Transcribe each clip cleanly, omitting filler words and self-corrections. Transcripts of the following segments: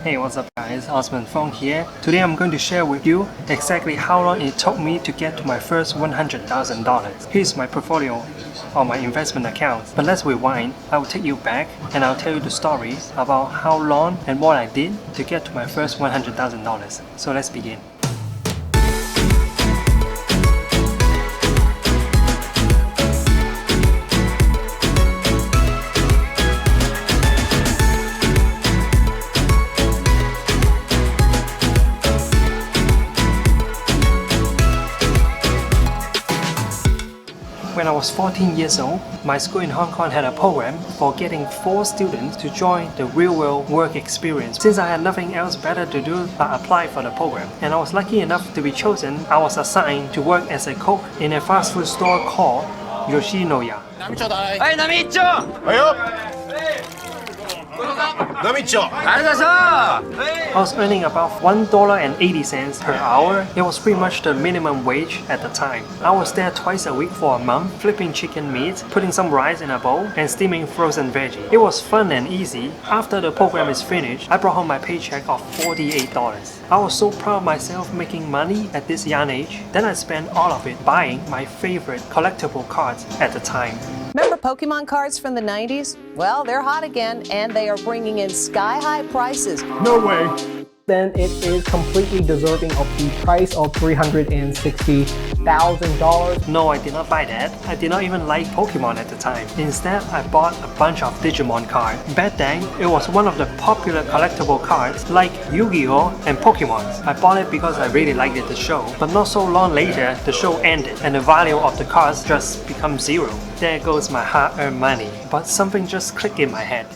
Hey, what's up guys, Osman Fong here. Today I'm going to share with you exactly how long it took me to get to my first $100,000. Here's my portfolio on my investment account. But let's rewind. I will take you back and I'll tell you the story about how long and what I did to get to my first $100,000. So let's begin. When I was 14 years old, my school in Hong Kong had a program for getting 4 students to join the real-world work experience. Since I had nothing else better to do, I applied for the program. And I was lucky enough to be chosen. I was assigned to work as a cook in a fast food store called Yoshinoya. I was earning about $1.80 per hour. It was pretty much the minimum wage at the time. I was there twice a week for a month, flipping chicken meat, putting some rice in a bowl, and steaming frozen veggie. It was fun and easy. After the program is finished, I brought home my paycheck of $48. I was so proud of myself making money at this young age. Then I spent all of it buying my favorite collectible cards at the time. Remember Pokemon cards from the 90s? Well, they're hot again and they are bringing in sky-high prices. No way! Then it is completely deserving of the price of $360,000. No, I did not buy that. I did not even like Pokemon at the time. Instead, I bought a bunch of Digimon cards. Back then, it was one of the popular collectible cards like Yu-Gi-Oh! And Pokemon. I bought it because I really liked the show. But not so long later, the show ended and the value of the cards just became zero. There goes my hard-earned money. But something just clicked in my head.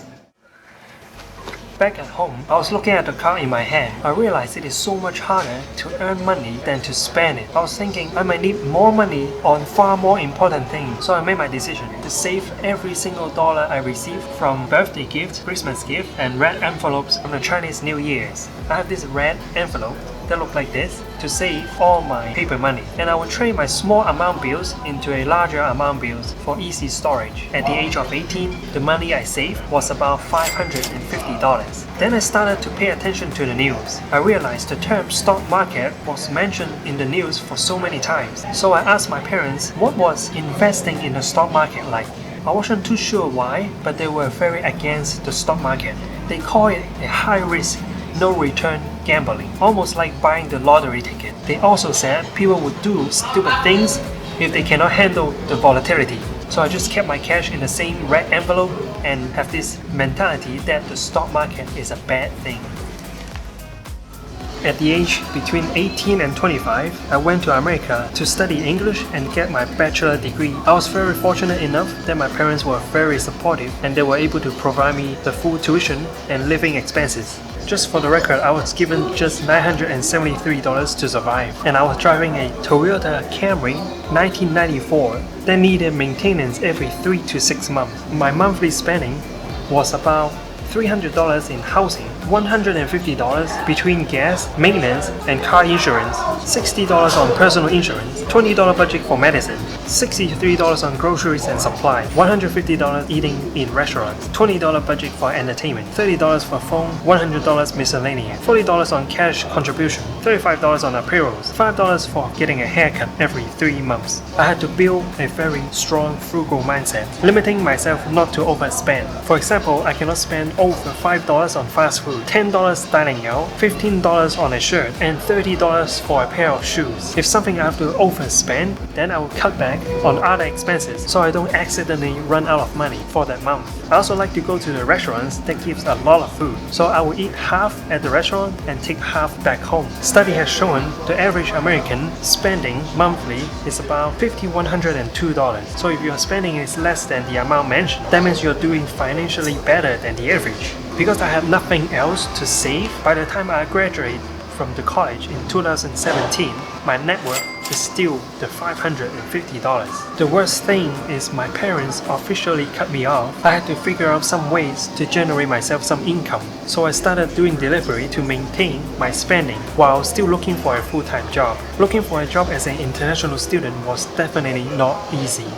Back at home, I was looking at the card in my hand. I realized it is so much harder to earn money than to spend it. I was thinking I might need more money on far more important things. So I made my decision to save every single dollar I received from birthday gifts, Christmas gifts, and red envelopes from the Chinese New Year's. I have this red envelope that look like this to save all my paper money, and I will trade my small amount bills into a larger amount bills for easy storage. At the age of 18, the money I saved was about $550. Then I started to pay attention to the news. I realized the term stock market was mentioned in the news for so many times. So I asked my parents what was investing in the stock market like. I wasn't too sure why, but they were very against the stock market. They call it a high risk, no return gambling, almost like buying the lottery ticket. They also said people would do stupid things if they cannot handle the volatility. So I just kept my cash in the same red envelope and have this mentality that the stock market is a bad thing. At the age between 18 and 25, I went to America to study English and get my bachelor degree. I was very fortunate enough that my parents were very supportive and they were able to provide me the full tuition and living expenses. Just for the record, I was given just $973 to survive, and I was driving a Toyota Camry 1994 that needed maintenance every 3 to 6 months. My monthly spending was about $300 in housing, $150 between gas, maintenance, and car insurance, $60 on personal insurance, $20 budget for medicine, $63 on groceries and supplies, $150 eating in restaurants, $20 budget for entertainment, $30 for phone, $100 miscellaneous, $40 on cash contribution, $35 on apparels, $5 for getting a haircut every 3 months. I had to build a very strong frugal mindset, limiting myself not to overspend. For example, I cannot spend over $5 on fast food, $10 dining out, $15 on a shirt, and $30 for a pair of shoes. If something I have to overspend, then I will cut back on other expenses so I don't accidentally run out of money for that month. I also like to go to the restaurants that gives a lot of food, so I will eat half at the restaurant and take half back home. Study has shown the average American spending monthly is about $5,102. So if your spending is less than the amount mentioned, that means you're doing financially better than the average. Because I have nothing else to save, by the time I graduate from the college in 2017, my net worth is still the $550. The worst thing is my parents officially cut me off. I had to figure out some ways to generate myself some income. So I started doing delivery to maintain my spending while still looking for a full-time job. Looking for a job as an international student was definitely not easy.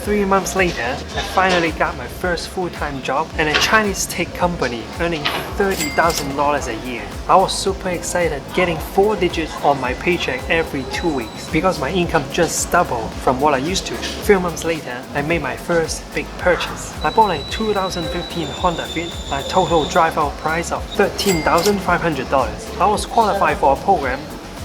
3 months later, I finally got my first full-time job in a Chinese tech company, earning $30,000 a year. I was super excited, getting 4 digits on my paycheck every 2 weeks because my income just doubled from what I used to. A few months later, I made my first big purchase. I bought a 2015 Honda Fit, a total drive-out price of $13,500. I was qualified for a program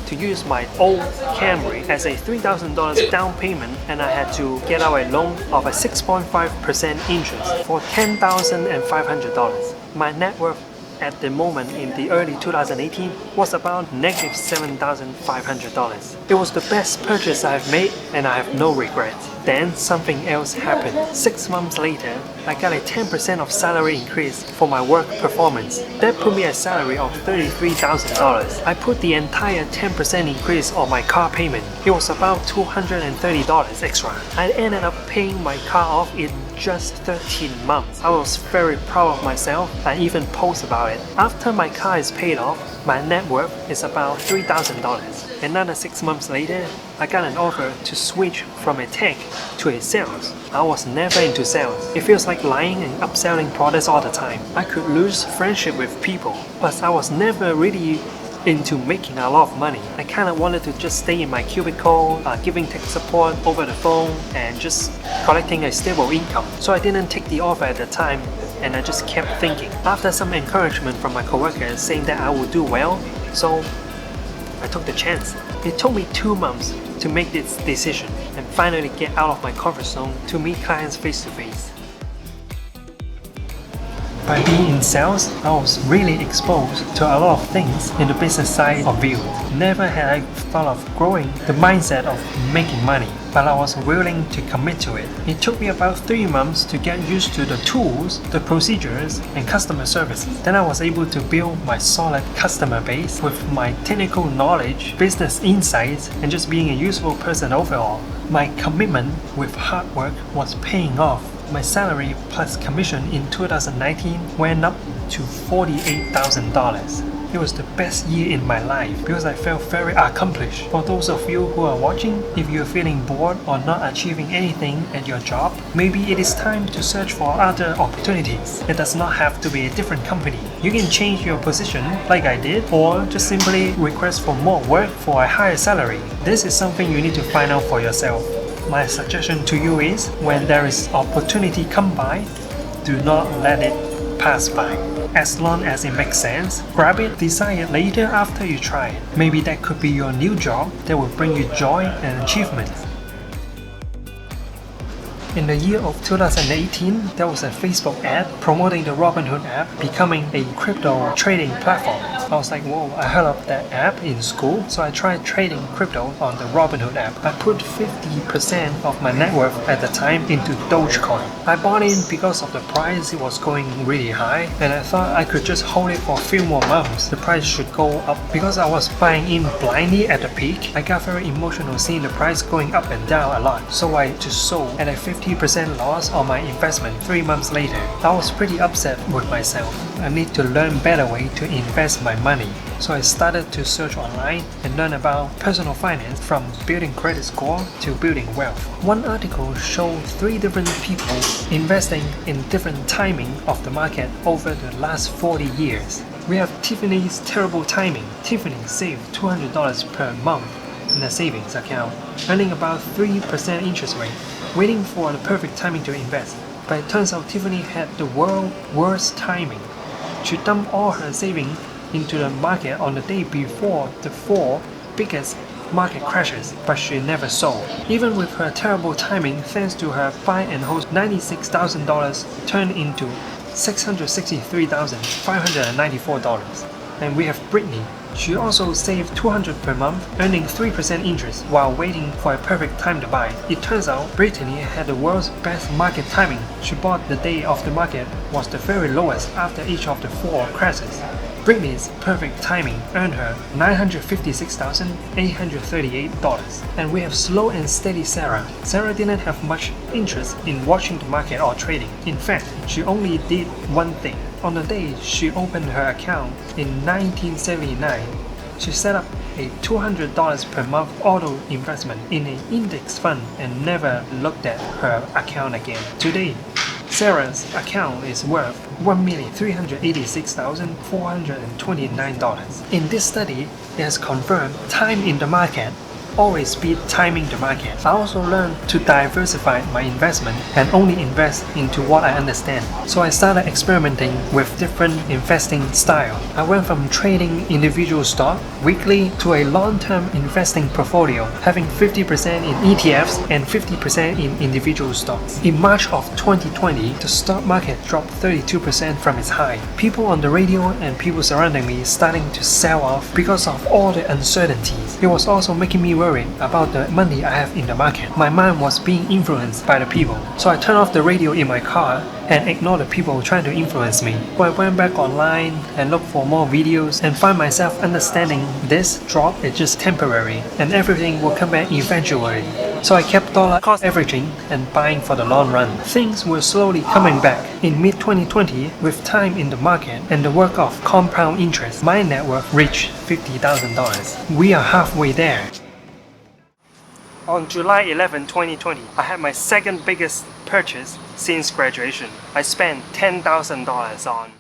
to use my old Camry as a $3,000 down payment, and I had to get out a loan of a 6.5% interest for $10,500. My net worth at the moment in the early 2018 was about negative $7,500. It was the best purchase I've made and I have no regrets. Then something else happened. 6 months later, I got a 10% of salary increase for my work performance. That put me a salary of $33,000. I put the entire 10% increase on my car payment. It was about $230 extra. I ended up paying my car off in just 13 months. I was very proud of myself. I even post about it. After my car is paid off, my net worth is about $3,000. Another 6 months later, I got an offer to switch from a tech to a sales. I was never into sales. It feels like lying and upselling products all the time. I could lose friendship with people, but I was never really into making a lot of money. I kind of wanted to just stay in my cubicle, giving tech support over the phone and just collecting a stable income. So I didn't take the offer at the time, and I just kept thinking. After some encouragement from my coworkers saying that I would do well, so I took the chance. It took me 2 months to make this decision and finally get out of my comfort zone to meet clients face to face. By being in sales, I was really exposed to a lot of things in the business side of view. Never had I thought of growing the mindset of making money, but I was willing to commit to it. It took me about 3 months to get used to the tools, the procedures, and customer services. Then I was able to build my solid customer base with my technical knowledge, business insights, and just being a useful person overall. My commitment with hard work was paying off. My salary plus commission in 2019 went up to $48,000. It was the best year in my life because I felt very accomplished. For those of you who are watching, if you're feeling bored or not achieving anything at your job, maybe it is time to search for other opportunities. It does not have to be a different company. You can change your position like I did, or just simply request for more work for a higher salary. This is something you need to find out for yourself. My suggestion to you is, when there is opportunity come by, do not let it pass by. As long as it makes sense, grab it, decide it later after you try it. Maybe that could be your new job that will bring you joy and achievement. In the year of 2018, there was a Facebook ad promoting the Robinhood app becoming a crypto trading platform. I was like, whoa, I heard of that app in school, so I tried trading crypto on the Robinhood app. I put 50% of my net worth at the time into Dogecoin. I bought in because of the price. It was going really high, and I thought I could just hold it for a few more months. The price should go up. Because I was buying in blindly at the peak, I got very emotional seeing the price going up and down a lot. So I just sold at a 50% loss on my investment 3 months later. I was pretty upset with myself. I need to learn better way to invest my money. So I started to search online and learn about personal finance, from building credit score to building wealth. One article showed 3 different people investing in different timing of the market over the last 40 years. We have Tiffany's terrible timing. Tiffany saved $200 per month in a savings account, earning about 3% interest rate, waiting for the perfect timing to invest. But it turns out Tiffany had the world's worst timing. She dumped all her savings into the market on the day before the 4 biggest market crashes, but she never sold. Even with her terrible timing, thanks to her buy and hold, $96,000 turned into $663,594. And we have Brittany. She also saved $200 per month, earning 3% interest while waiting for a perfect time to buy. It turns out Brittany had the world's best market timing. She bought the day of the market was the very lowest after each of the 4 crashes. Brittany's perfect timing earned her $956,838. And we have slow and steady Sarah. Sarah didn't have much interest in watching the market or trading. In fact, she only did one thing. On the day she opened her account in 1979, She set up a $200 per month auto investment in an index fund and never looked at her account again. Today, Sarah's account is worth $1,386,429. In this study, it has confirmed time in the market always beat timing the market. I also learned to diversify my investment and only invest into what I understand. So I started experimenting with different investing styles. I went from trading individual stock weekly to a long-term investing portfolio, having 50% in ETFs and 50% in individual stocks. In March of 2020, the stock market dropped 32% from its high. People on the radio and people surrounding me starting to sell off because of all the uncertainties. It was also making me worried about the money I have in the market. My mind was being influenced by the people. So I turned off the radio in my car and ignored the people trying to influence me. So I went back online and looked for more videos and find myself understanding this drop is just temporary and everything will come back eventually. So I kept dollar cost averaging and buying for the long run. Things were slowly coming back. In mid-2020, with time in the market and the work of compound interest, my net worth reached $50,000. We are halfway there. On July 11, 2020, I had my second biggest purchase since graduation. I spent $10,000 on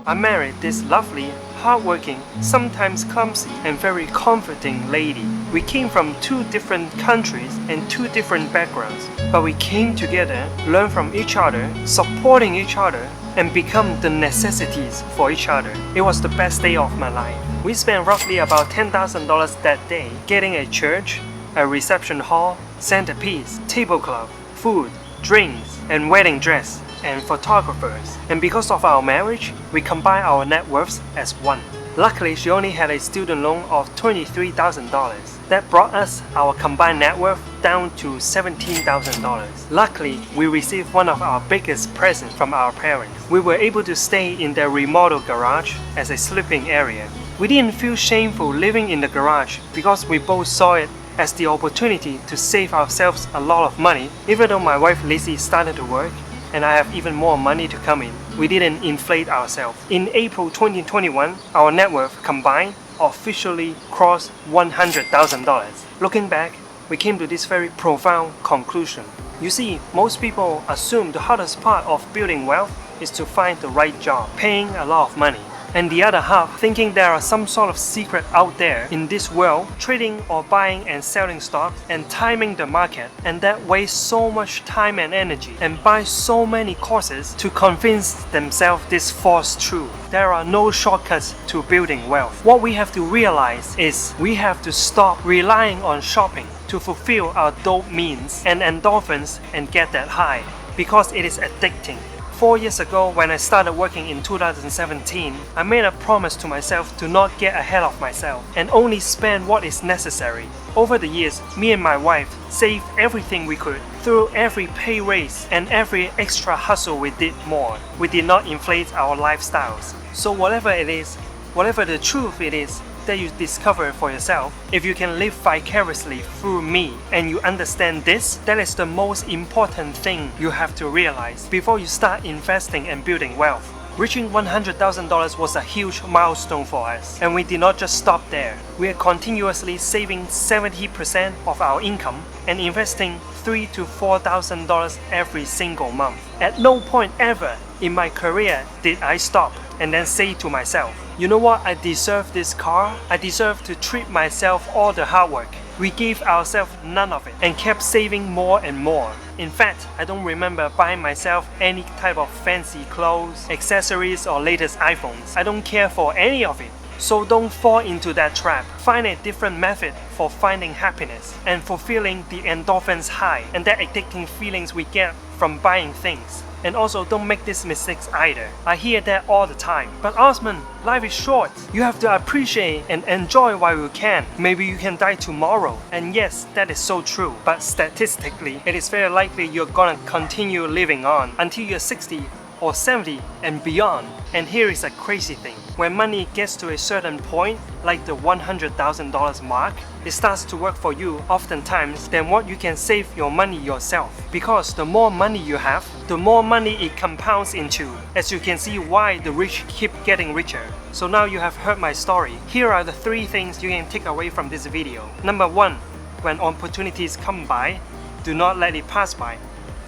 I married this lovely, hardworking, sometimes clumsy and very comforting lady. We came from two different countries and two different backgrounds, but we came together, learned from each other, supporting each other, and become the necessities for each other. It was the best day of my life. We spent roughly about $10,000 that day getting a church, a reception hall, centerpiece, tablecloth, food, drinks, and wedding dress, and photographers. And because of our marriage, we combined our net worths as one. Luckily, she only had a student loan of $23,000. That brought us our combined net worth down to $17,000. Luckily, we received one of our biggest presents from our parents. We were able to stay in their remodeled garage as a sleeping area. We didn't feel shameful living in the garage because we both saw it as the opportunity to save ourselves a lot of money. Even though my wife Lizzie started to work and I have even more money to come in, we didn't inflate ourselves. In April 2021, our net worth combined officially crossed $100,000. Looking back, we came to this very profound conclusion. You see, most people assume the hardest part of building wealth is to find the right job, paying a lot of money. And the other half thinking there are some sort of secret out there in this world, trading or buying and selling stocks and timing the market, and that wastes so much time and energy and buy so many courses to convince themselves this false truth. There are no shortcuts to building wealth. What we have to realize is we have to stop relying on shopping to fulfill our dopamines and endorphins and get that high, because it is addicting. 4 years ago, when I started working in 2017, I made a promise to myself to not get ahead of myself and only spend what is necessary. Over the years, me and my wife saved everything we could. Through every pay raise and every extra hustle we did more. We did not inflate our lifestyles. So whatever it is, whatever the truth it is, that you discover for yourself, if you can live vicariously through me and you understand this, that is the most important thing you have to realize before you start investing and building wealth. Reaching $100,000 was a huge milestone for us, and we did not just stop there. We are continuously saving 70% of our income and investing $3,000 to $4,000 every single month. At no point ever in my career did I stop and then say to myself, you know what, I deserve this car, I deserve to treat myself all the hard work. We gave ourselves none of it and kept saving more and more. In fact, I don't remember buying myself any type of fancy clothes, accessories or latest iPhones. I don't care for any of it. So don't fall into that trap. Find a different method for finding happiness and fulfilling the endorphins high and that addicting feelings we get from buying things. And also, don't make these mistakes either. I hear that all the time. But Osman, life is short. You have to appreciate and enjoy while you can. Maybe you can die tomorrow. And yes, that is so true. But statistically, it is very likely you're gonna continue living on until you're 60 or 70 and beyond. And here is a crazy thing. When money gets to a certain point, like the $100,000 mark, it starts to work for you oftentimes than what you can save your money yourself. Because the more money you have, the more money it compounds into. As you can see why the rich keep getting richer. So now you have heard my story. Here are the 3 things you can take away from this video. Number 1, when opportunities come by, do not let it pass by.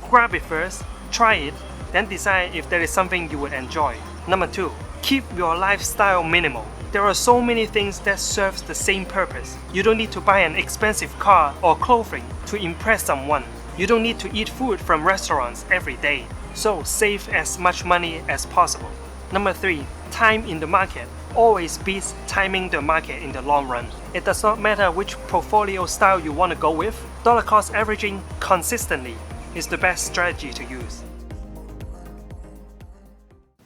Grab it first, try it, then decide if there is something you would enjoy. Number 2, keep your lifestyle minimal. There are so many things that serve the same purpose. You don't need to buy an expensive car or clothing to impress someone. You don't need to eat food from restaurants every day. So save as much money as possible. Number 3, time in the market always beats timing the market in the long run. It does not matter which portfolio style you want to go with, dollar cost averaging consistently is the best strategy to use.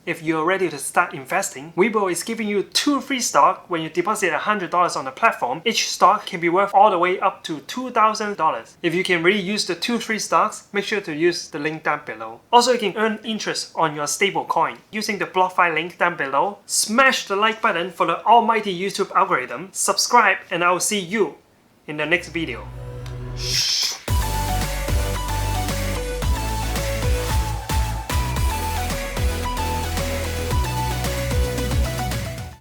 If you're ready to start investing, Webull is giving you 2 free stocks when you deposit $100 on the platform. Each stock can be worth all the way up to $2,000. If you can really use the 2 free stocks, make sure to use the link down below. Also, you can earn interest on your stable coin using the BlockFi link down below. Smash the like button for the almighty YouTube algorithm. Subscribe, and I will see you in the next video.